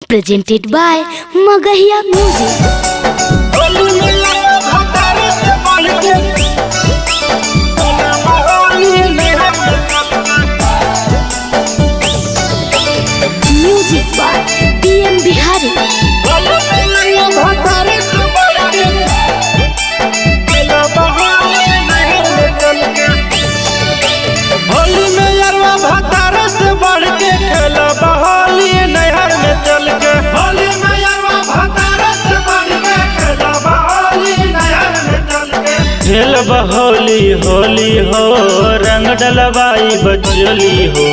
presented by Magahiya Music. Music by PM Bihari. Holi में यरवा भतारे से बढ़ के खेला बहोली नहर में चल के। होली में यरवा भतारे से बढ़ के खेला बहोली नहर में चल के। खेल बहोली होली हो रंग डलवाई बचली हो।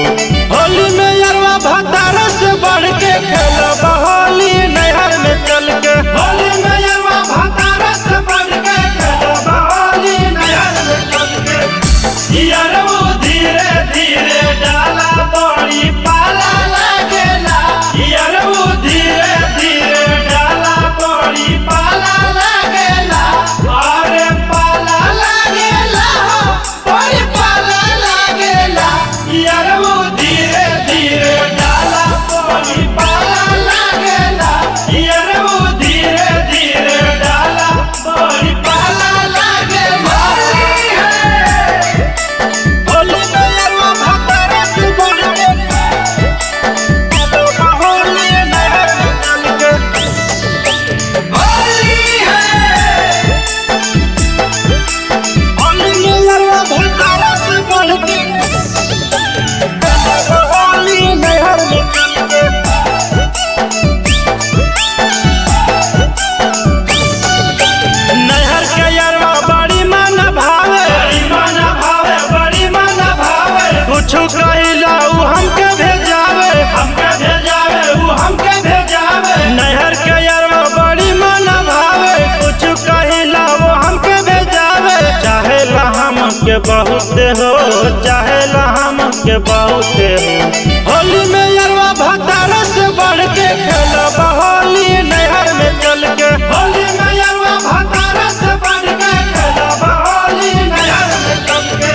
होली में यरवा भतारे से बढ़ के खेला बहोली नहर में चल के। होली में यरवा भतारे से बढ़ के खेला बहोली नहर में चल के। यरवा धीरे धीरे डाला बड़ी पाला लागेला। यरवा धीरे धीरे डाला बड़ी पाला लागेला। अरे पाला लागेला बड़ी पाला लागेला। यरवा धीरे धीरे डाला बड़ी पाला लागेला। यरवा धीरे धीरे डाला बड़ी पाला लागेला। के बहुत हो चाहेला हम के बहुत हो। होली में यरवा भतारे से बढ़ के खेला बहोली नहर में चल के। होली में यरवा भतारे से बढ़ के खेला बहोली नहर में चल के।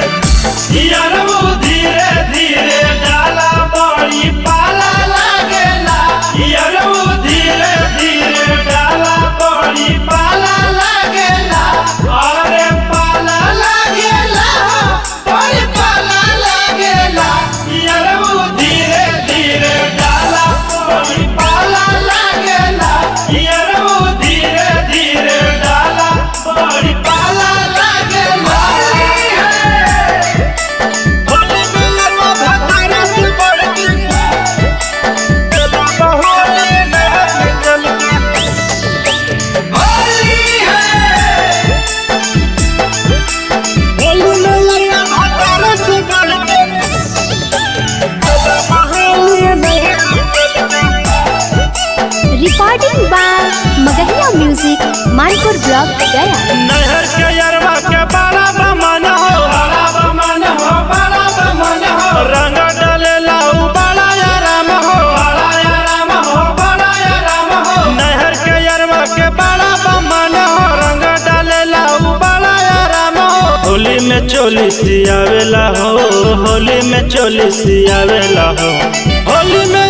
यरवा धीरे धीरे डाला बड़ी पाला लागेला। यरवा धीरे धीरे डाला बड़ी पाला लागेला। अरे पाला लागेला बड़ी पाला लागेला। यरवा धीरे धीरे डाला बड़ी पाला लागेला। यरवा धीरे धीरे डाला बड़ी पाला लागेला। होली में यरवा भतारे से बढ़ के खेला बहोली नहर में चल के। होली है होली में यरवा भतारे से बढ़ के खेला बहोली नहर में चल के। Recording by Magahiya Music, Manpur Block, Gaya. नहर के यरवा के बड़ा बमन हो। बड़ा बमन हो बड़ा बमन हो। रंग डालेला उ बड़ा आराम हो। बड़ा आराम हो बड़ा आराम हो। नहर के यरवा के बड़ा बमन हो। रंग डालेला उ बड़ा आराम हो। होली में चोली सियावेला हो। होली में चोली सियावेला हो। होली में